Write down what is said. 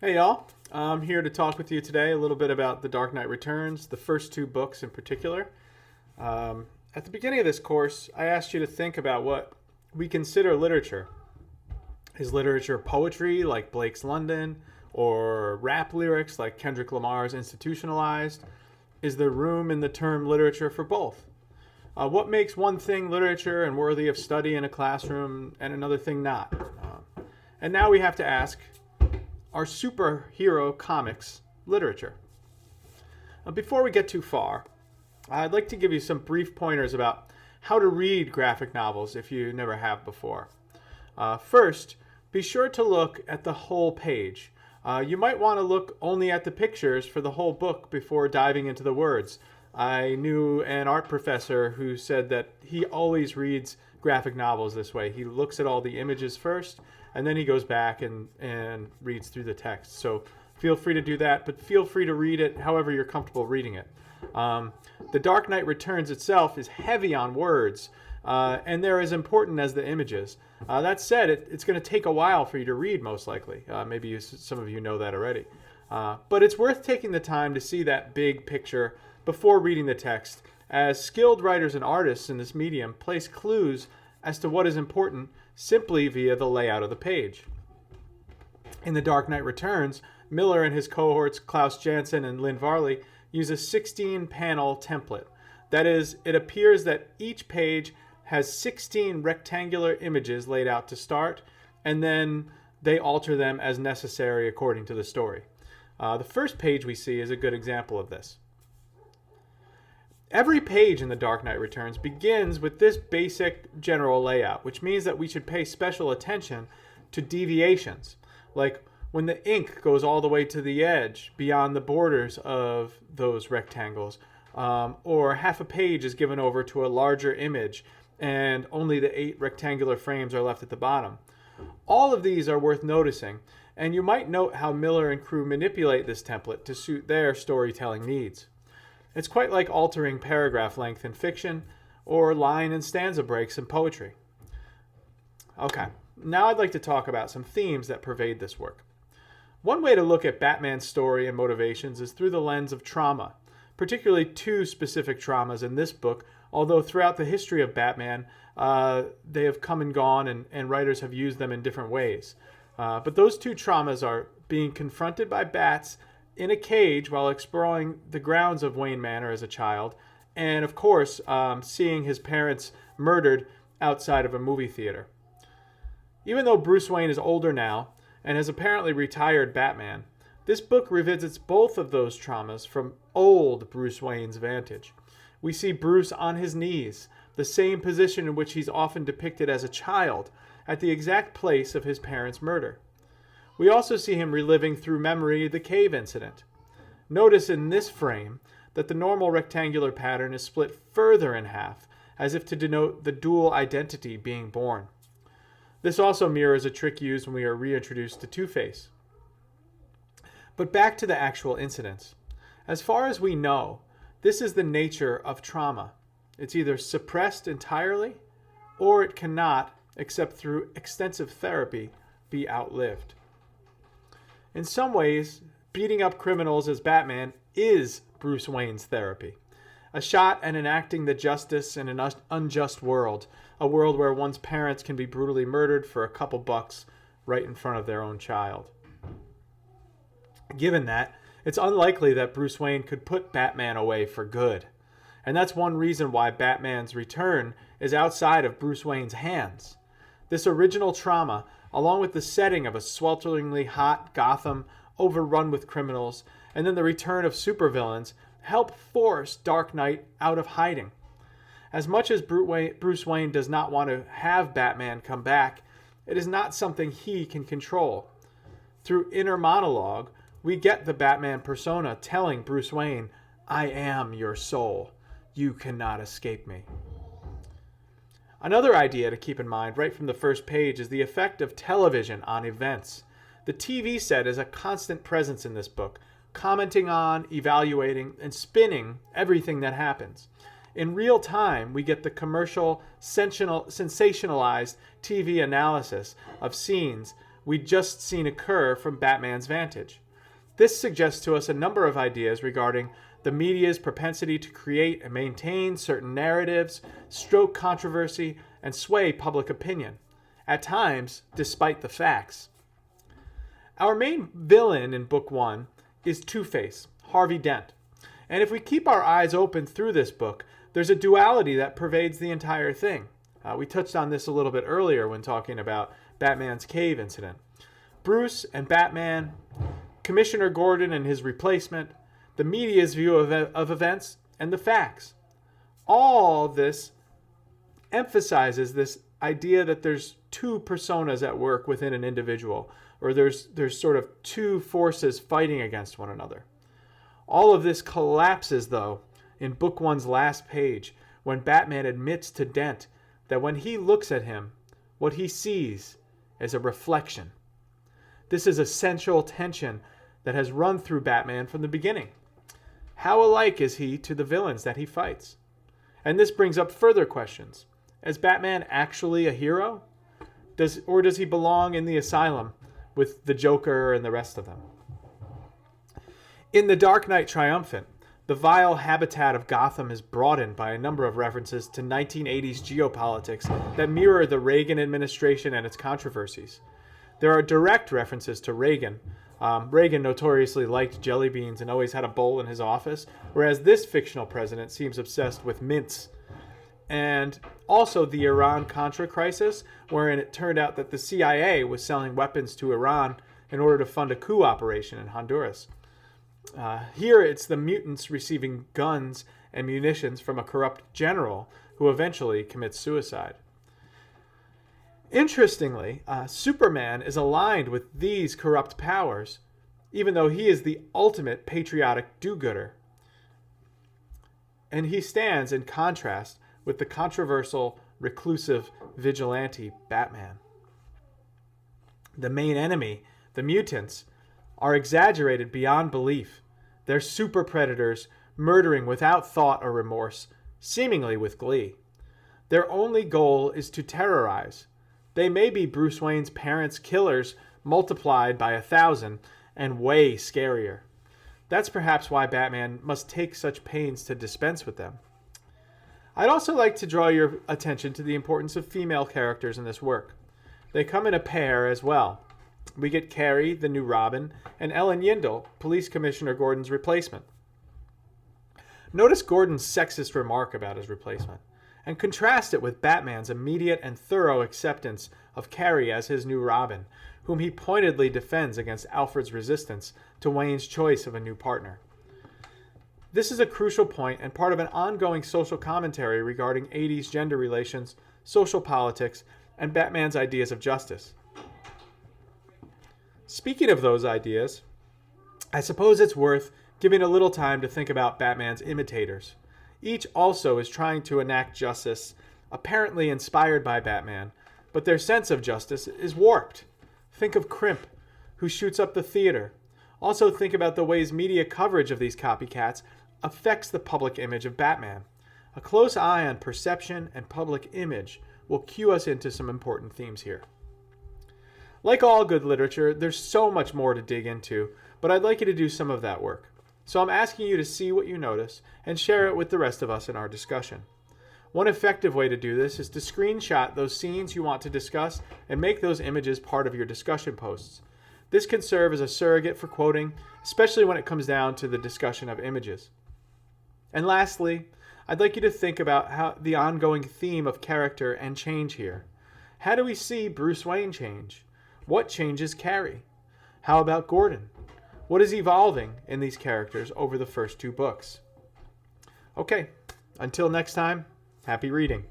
Hey y'all, I'm here to talk with you today a little bit about The Dark Knight Returns, the first two books in particular. At the beginning of this course, I asked you to think about what we consider literature. Is literature poetry like Blake's London, or rap lyrics like Kendrick Lamar's Institutionalized? Is there room in the term literature for both? What makes one thing literature and worthy of study in a classroom and another thing not? And now we have to ask, are superhero comics literature? Before we get too far, I'd like to give you some brief pointers about how to read graphic novels if you never have before. First, be sure to look at the whole page. You might want to look only at the pictures for the whole book before diving into the words. I knew an art professor who said that he always reads graphic novels this way. He looks at all the images first, and then he goes back and reads through the text. So feel free to do that, but feel free to read it however you're comfortable reading it. The Dark Knight Returns itself is heavy on words, and they're as important as the images. That said, it's going to take a while for you to read, most likely. Maybe some of you know that already. But it's worth taking the time to see that big picture before reading the text, as skilled writers and artists in this medium place clues as to what is important simply via the layout of the page. In The Dark Knight Returns, Miller and his cohorts Klaus Janson and Lynn Varley use a 16-panel template. That is, it appears that each page has 16 rectangular images laid out to start, and then they alter them as necessary according to the story. The first page we see is a good example of this. Every page in The Dark Knight Returns begins with this basic general layout, which means that we should pay special attention to deviations, like when the ink goes all the way to the edge beyond the borders of those rectangles, or half a page is given over to a larger image and only the 8 rectangular frames are left at the bottom. All of these are worth noticing, and you might note how Miller and crew manipulate this template to suit their storytelling needs. It's quite like altering paragraph length in fiction or line and stanza breaks in poetry. Okay, now I'd like to talk about some themes that pervade this work. One way to look at Batman's story and motivations is through the lens of trauma, particularly 2 specific traumas in this book, although throughout the history of Batman, they have come and gone and writers have used them in different ways. But those 2 traumas are being confronted by bats in a cage while exploring the grounds of Wayne Manor as a child, and of course, seeing his parents murdered outside of a movie theater. Even though Bruce Wayne is older now and has apparently retired Batman, this book revisits both of those traumas from old Bruce Wayne's vantage. We see Bruce on his knees, the same position in which he's often depicted as a child, at the exact place of his parents' murder. We also see him reliving through memory the cave incident. Notice in this frame that the normal rectangular pattern is split further in half, as if to denote the dual identity being born. This also mirrors a trick used when we are reintroduced to Two-Face. But back to the actual incidents. As far as we know, this is the nature of trauma. It's either suppressed entirely, or it cannot, except through extensive therapy, be outlived. In some ways, beating up criminals as Batman is Bruce Wayne's therapy. A shot at enacting the justice in an unjust world, a world where one's parents can be brutally murdered for a couple bucks right in front of their own child. Given that, it's unlikely that Bruce Wayne could put Batman away for good. And that's one reason why Batman's return is outside of Bruce Wayne's hands. This original trauma, along with the setting of a swelteringly hot Gotham overrun with criminals, and then the return of supervillains, help force Dark Knight out of hiding. As much as Bruce Wayne does not want to have Batman come back, it is not something he can control. Through inner monologue, we get the Batman persona telling Bruce Wayne, "I am your soul. You cannot escape me." Another idea to keep in mind right from the first page is the effect of television on events. The TV set is a constant presence in this book, commenting on, evaluating, and spinning everything that happens. In real time, we get the commercial, sensationalized TV analysis of scenes we'd just seen occur from Batman's vantage. This suggests to us a number of ideas regarding the media's propensity to create and maintain certain narratives, stoke controversy, and sway public opinion, at times despite the facts. Our main villain in Book 1 is Two-Face, Harvey Dent. And if we keep our eyes open through this book, there's a duality that pervades the entire thing. We touched on this a little bit earlier when talking about Batman's cave incident. Bruce and Batman, Commissioner Gordon and his replacement, the media's view of events, and the facts. All this emphasizes this idea that there's two personas at work within an individual, or there's sort of two forces fighting against one another. All of this collapses, though, in Book 1's last page, when Batman admits to Dent that when he looks at him, what he sees is a reflection. This is a central tension that has run through Batman from the beginning. How alike is he to the villains that he fights? And this brings up further questions. Is Batman actually a hero? Or does he belong in the asylum with the Joker and the rest of them? In The Dark Knight Triumphant, the vile habitat of Gotham is broadened by a number of references to 1980s geopolitics that mirror the Reagan administration and its controversies. There are direct references to Reagan. Reagan notoriously liked jelly beans and always had a bowl in his office, whereas this fictional president seems obsessed with mints. And also the Iran-Contra crisis, wherein it turned out that the CIA was selling weapons to Iran in order to fund a coup operation in Honduras. Here it's the mutants receiving guns and munitions from a corrupt general who eventually commits suicide. Interestingly, Superman is aligned with these corrupt powers, even though he is the ultimate patriotic do-gooder. And he stands in contrast with the controversial, reclusive, vigilante Batman. The main enemy, the mutants, are exaggerated beyond belief. They're super predators, murdering without thought or remorse, seemingly with glee. Their only goal is to terrorize. They may be Bruce Wayne's parents' killers multiplied by 1,000 and way scarier. That's perhaps why Batman must take such pains to dispense with them. I'd also like to draw your attention to the importance of female characters in this work. They come in a pair as well. We get Carrie, the new Robin, and Ellen Yindel, Police Commissioner Gordon's replacement. Notice Gordon's sexist remark about his replacement, and contrast it with Batman's immediate and thorough acceptance of Carrie as his new Robin, whom he pointedly defends against Alfred's resistance to Wayne's choice of a new partner. This is a crucial point and part of an ongoing social commentary regarding 80s gender relations, social politics, and Batman's ideas of justice. Speaking of those ideas, I suppose it's worth giving a little time to think about Batman's imitators. Each also is trying to enact justice, apparently inspired by Batman, but their sense of justice is warped. Think of Crimp, who shoots up the theater. Also think about the ways media coverage of these copycats affects the public image of Batman. A close eye on perception and public image will cue us into some important themes here. Like all good literature, there's so much more to dig into, but I'd like you to do some of that work. So I'm asking you to see what you notice and share it with the rest of us in our discussion. One effective way to do this is to screenshot those scenes you want to discuss and make those images part of your discussion posts. This can serve as a surrogate for quoting, especially when it comes down to the discussion of images. And lastly, I'd like you to think about how the ongoing theme of character and change here. How do we see Bruce Wayne change? What changes Carrie? How about Gordon? What is evolving in these characters over the first two books? Okay, until next time, happy reading.